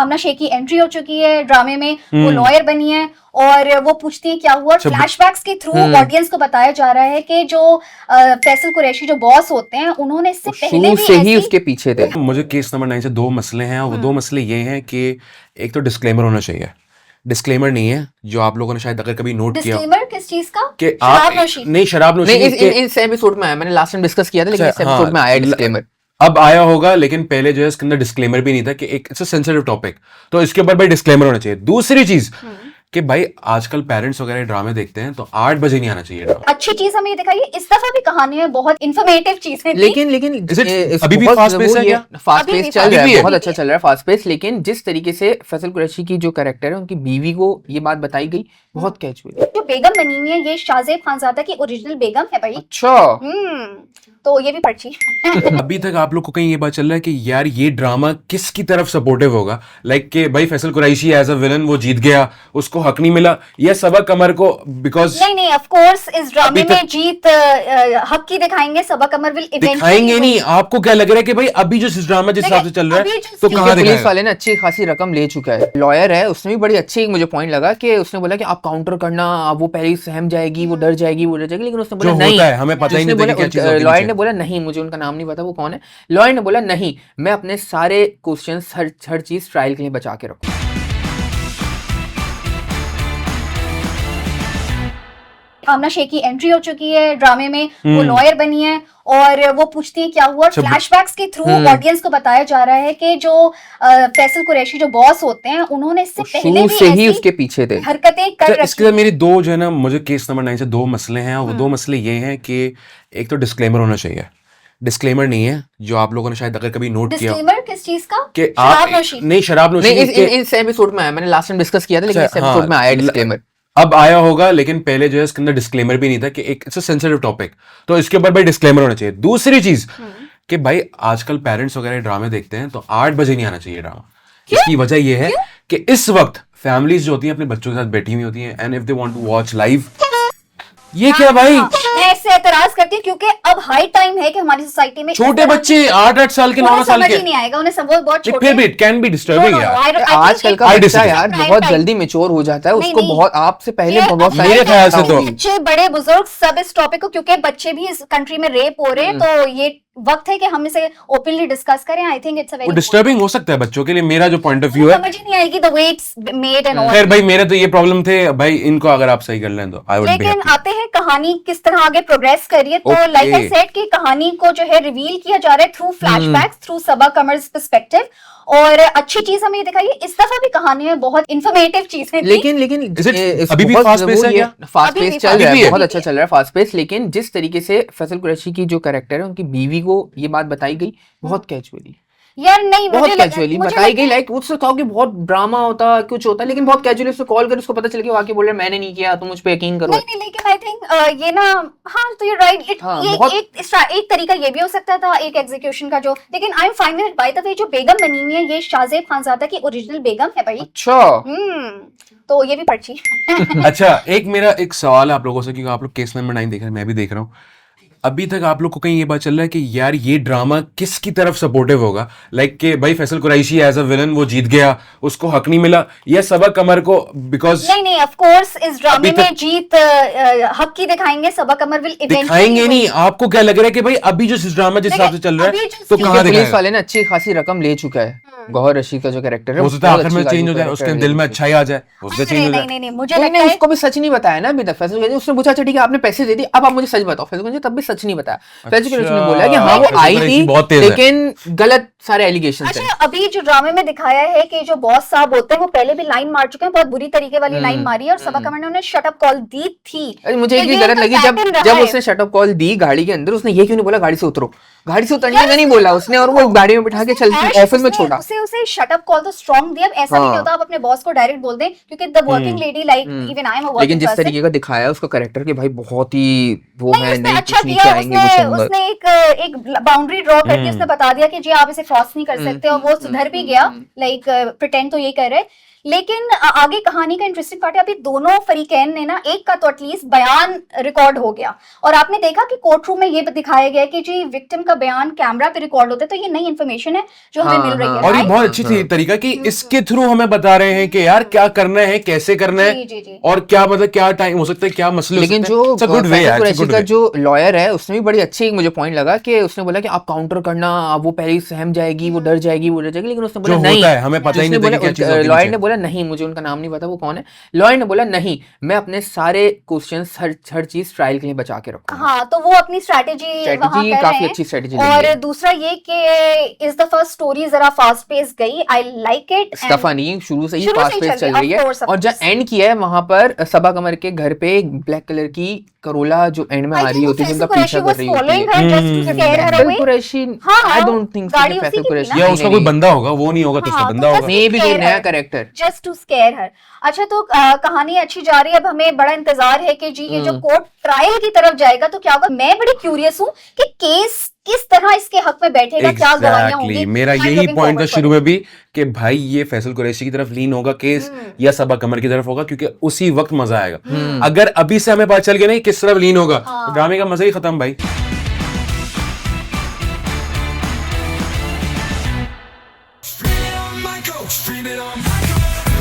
आमना शेख की एंट्री हो चुकी है ड्रामे में। वो लॉयर बनी है और वो पूछती है क्या हुआ। फ्लैशबैक्स के थ्रू ऑडियंस को बताया जा रहा है कि जो फैसल कुरैशी जो बॉस होते हैं उन्होंने इससे पहले भी से ही उसके पीछे थे। मुझे केस नंबर 9 से दो मसले हैं, और वो दो मसले ये हैं कि एक तो डिस्क्लेमर होना चाहिए। डिस्क्लेमर नहीं है, जो आप लोगों ने शायद अगर कभी नोट किया। डिस्क्लेमर किस चीज का? कि शराब नोशी? नहीं, शराब नोशी नहीं, इस एपिसोड में आया, मैंने लास्ट टाइम डिस्कस किया था, लेकिन इस एपिसोड में आया डिस्क्लेमर। अब आया होगा, लेकिन पहले जो है इसके अंदर डिस्क्लेमर भी नहीं था कि एक सेंसिटिव टॉपिक, तो इसके ऊपर भाई डिस्क्लेमर होना चाहिए। दूसरी चीज कि भाई आजकल पेरेंट्स वगैरह ड्रामे देखते हैं तो 8 बजे नहीं आना चाहिए ड्रामा। अच्छी चीज हमें ये दिखाई है, इस दफा भी कहानी में बहुत इन्फॉर्मेटिव चीजें थी। लेकिन अभी भी फास्ट पेस है क्या? फास्ट पेस चल रहा है, बहुत अच्छा चल रहा है फास्ट पेस। लेकिन जिस तरीके से फैसल कुरैशी की जो कैरेक्टर है, उनकी बीवी को ये बात बताई गई बहुत कैजुअली। जो बेगम बनी हुई है ये शाहजेब खानजादा की ओरिजिनल बेगम है भाई। अच्छा। तो ये भी पर्ची। अभी तक आप लोग को कहीं ये बात चल रहा है कि यार ये ड्रामा किसकी तरफ सपोर्टिव होगा, लाइक कि भाई Faisal Qureshi as a villain वो जीत गया, उसको हक नहीं मिला, या सबा कमर को बिकॉज नहीं ऑफ कोर्स इस ड्रामे में जीत हक की दिखाएंगे। सबा कमर विल इवेंचुअली दिखाएंगे नहीं। आपको क्या लग रहा है कि भाई अभी जो ड्रामा जिस हिसाब से चल रहा है तो कहां पुलिस वाले ने अच्छी खासी रकम ले चुका है। लॉयर है, उसने भी बड़ी अच्छी मुझे पॉइंट लगा कि उसने बोला कि आप काउंटर करना, वो पहले ही सहम जाएगी, वो डर जाएगी, लेकिन उसने बोला नहीं, हमें पता ही नहीं क्या चीज। लॉयर ने बोला नहीं, मुझे उनका नाम नहीं पता वो कौन है। लॉयर ने बोला नहीं, मैं अपने सारे क्वेश्चंस हर चीज ट्रायल के लिए बचा के रखूं। आमना शेख की एंट्री हो चुकी है ड्रामे में। वो लॉयर बनी है और वो पूछती है क्या हुआ। फ्लैशबैक्स के थ्रू ऑडियंस को बताया जा रहा है कि जो फैसल कुरैशी जो बॉस होते हैं उन्होंने इससे पहले भी ही उसके पीछे थे, हरकतें कर रखी। इसके मेरी दो जो है ना, मुझे केस नंबर 9 से दो मसले हैं, और वो दो मसले ये हैं कि एक तो डिस्क्लेमर होना चाहिए। डिस्क्लेमर नहीं है, जो आप लोगों ने शायद अगर कभी नोट किया। डिस्क्लेमर किस चीज का? कि शराब नोशी? नहीं, शराब नोशी नहीं, इस एपिसोड में आया, मैंने लास्ट टाइम डिस्कस किया था, लेकिन इस एपिसोड में आया डिस्क्लेमर। अब आया होगा, लेकिन पहले जो है इसके अंदर डिस्क्लेमर भी नहीं था कि एक सेंसिटिव टॉपिक, तो इसके ऊपर भाई डिस्क्लेमर होना चाहिए। दूसरी चीज कि भाई आजकल पेरेंट्स वगैरह ड्रामे देखते हैं तो 8 बजे नहीं आना चाहिए ड्रामा। इसकी वजह यह है कि इस वक्त फैमिलीज जो होती हैं अपने बच्चों के साथ बैठी हुई होती हैं, and if they want to watch live. ये क्या भाई? मैं इससे एतराज करती हूँ क्योंकि अब हाई टाइम है कि हमारी सोसाइटी में छोटे बच्चे 8-8 साल के 9 साल के नहीं आएगा, उन्हें सब बहुत छोटे। फिर भी इट कैन बी डिस्टर्बिंग यार। आजकल का बच्चा यार बहुत जल्दी मैच्योर हो जाता है, उसको बहुत आपसे पहले बहुत मेरे ख्याल से तो बच्चे बड़े बुजुर्ग सब इस टॉपिक को, क्योंकि बच्चे भी इस कंट्री में रेप हो रहे हैं, तो ये वक्त है कि हम इसे ओपनली डिस्कस करें। I think it's a very disturbing हो सकता है बच्चों के लिए, मेरा जो पॉइंट ऑफ व्यू है। समझ नहीं आएगी the way it's made and all. खैर भाई मेरे तो ये प्रॉब्लम थे भाई, इनको अगर आप सही कर लें तो आई वुड बी। लेकिन आते हैं कहानी किस तरह आगे प्रोग्रेस कर रही है। तो लाइक आई सेड कि कहानी को जो है रिवील किया जा रहा है थ्रू फ्लैशबैक्स, थ्रू सबा कमर्स पर्सपेक्टिव, और अच्छी चीज हमें ये दिखाई है, इस दफा भी कहानी में बहुत इन्फॉर्मेटिव चीजें थी। लेकिन अभी भी फास्ट पेस है क्या? फास्ट पेस चल रहा है, बहुत अच्छा चल रहा है फास्ट पेस। लेकिन जिस तरीके से फैसल कुरैशी की जो कैरेक्टर है, उनकी बीवी को ये बात बताई गई बहुत कैजुअली यार नहीं, बहुत कैजुअली बताई गई। लाइक उससे कहा कि बहुत ड्रामा होता कुछ होता, लेकिन बहुत कैजुअली उसको कॉल कर उसको पता चल गया, वाकई बोल रहा मैंने नहीं किया, तुम मुझ पे यकीन करो। नहीं, लेकिन आई थिंक ये ना, हाँ तो यू राइट, एक तरीका ये भी हो सकता था एक एग्जीक्यूशन का जो, लेकिन I am fine with it. By the way जो बेगम बनी हुई है ये शाहजेब खानजादा की ओरिजिनल बेगम है भाई। अच्छा। तो ये भी पर्ची। अच्छा, मेरा एक सवाल है आप लोगों से, क्योंकि आप लोग केस नंबर 9 देख रहे हैं, मैं भी देख रहा हूँ। अभी तक आप लोग को कहीं ये बात चल रहा है कि यार ये ड्रामा किसकी तरफ सपोर्टिव होगा, लाइक कि भाई Faisal Qureshi as a villain वो जीत गया, उसको हक नहीं मिला, या सबा कमर को बिकॉज। नहीं ऑफ कोर्स इस ड्रामे में जीत हक की दिखाएंगे। सबा कमर विल इवेंचुअली दिखाएंगे नहीं। आपको क्या लग रहा है कि भाई अभी जो ड्रामा जिस हिसाब से चल रहा है तो कहां दिखाएगा? पुलिस वाले ने अच्छी खासी रकम ले चुका है। गौहर रशीद का जो कैरेक्टर है, हो सकता है आखिर में चेंज हो जाए, उसके दिल में अच्छाई आ जाए, उससे चेंज हो जाए। नहीं मुझे लगता है उसको भी सच नहीं बताया ना अभी तक। फैसल कुरैशी उसने पूछा ठीक है आपने पैसे दे दिए, अब आप मुझे सच बताओ। फैसल कुरैशी तब भी सच नहीं बताया। फैसल कुरैशी ने बोला कि हाँ वो आई थी, लेकिन गलत सारे एलिगेशन थे। अच्छा, अभी जो ड्रामे में दिखाया है कि जो बॉस साहब होते हैं वो पहले भी लाइन मार चुके हैं, बहुत बुरी तरीके वाली लाइन मारी है, और सबा कमर ने उन्हें शट अप कॉल दी थी। मुझे एक भी गलत लगी जब उसने शट अप कॉल दी गाड़ी के अंदर, उसने ये क्यों नहीं बोला गाड़ी से उतरो? गाड़ी से उतरने का नहीं बोला उसने, और वो गाड़ी में बिठा के चलती ऑफिस में छोड़ा। उसे शट अप कॉल तो स्ट्रांग दिया। ऐसा नहीं होता आप अपने बॉस को डायरेक्ट बोल दें, क्योंकि the working lady like even I am a working. लेकिन जिस तरीके का दिखाया उसका कैरेक्टर के भाई बहुत ही वो है, नहीं अच्छा कुछ नीचे आएंगे उसने एक बाउंड्री ड्रॉ करके उसने बता दिया कि जी आप इसे क्रॉस नहीं कर सकते, और वो सुधर भी गया। लाइक प्रिटेंड तो ये कर रहे। लेकिन आगे कहानी का इंटरेस्टिंग पार्ट है, अभी दोनों फरीकैन ने ना एक का तो एटलीस्ट बयान रिकॉर्ड हो गया, और आपने देखा कि कोर्ट रूम में ये दिखाया गया कि जी विक्टिम का का बयान कैमरा पे रिकॉर्ड होता है, तो ये नई इन्फॉर्मेशन है जो हमें मिल रही है। और ये बहुत अच्छी थी तरीका कि इसके थ्रू हमें बता रहे हैं कि यार क्या करना है, कैसे करना है, जी। और क्या मतलब क्या टाइम हो सकता है, क्या मसले हो लेकिन सकते हैं। जो It's a good way, Faisal it's a Qureshi good का way. जो लॉयर है उसने भी बड़ी अच्छी मुझे पॉइंट लगा कि उसने बोला कि आप काउंटर करना, अब वो पहले ही सहम जाएगी, वो डर जाएगी, लेकिन उसने बोला जो नहीं, होता है, हमें पता ही नहीं था कि क्या चीज़ होती है लॉयर नीचे। ने बोला नहीं, मुझे उनका नाम नहीं पता वो कौन है, लॉयर ने बोला नहीं, मैं अपने सारे क्वेश्चंस हर चीज ट्रायल के लिए बचा के रखूंगा। हाँ, तो वो अपनी स्ट्रैटेजी वहाँ कर काफी रहे अच्छी हैं। स्ट्रेटेजी और दूसरा ये कि इस दफा स्टोरी जरा फास्ट पेस गई, आई लाइक इट। इस दफा नहीं, शुरू से ही शुरू से फास्ट ही पेस चल चल रही है, of course, of और जब course। एंड किया है वहां पर सबा कमर के घर पे एक ब्लैक कलर की करोला जो एंड में आ रही होती है, जिनका पीछा कर रही होती है। Faisal Qureshi, I don't think गाड़ी फैसल उसी की थी कुरैशी, या उसका कोई बंदा होगा, वो नहीं होगा तो उसका हाँ, बंदा तो होगा। मे भी कोई नया कैरेक्टर। जस्ट टू स्केयर हर। अच्छा, तो कहानी अच्छी जा रही है। अब हमें बड़ा इंतजार है कि जी ये जो कोर्ट ट्रायल की तरफ जाएगा तो क्या होगा। मैं बड़ी क्यूरियस हूँ कि केस किस तरह इसके हक में बैठेगा, क्या गवाहियां होंगी। Exactly. मेरा I'm यही looking पॉइंट था forward शुरू for में भी कि भाई ये फैसल कुरैशी की तरफ लीन होगा केस या सबा कमर की तरफ होगा, क्योंकि उसी वक्त मजा आएगा। अगर अभी से हमें पता चल गया नहीं किस तरफ लीन होगा, तो ड्रामे का मजा ही खत्म भाई। Spin it on Michael, spin it on Michael.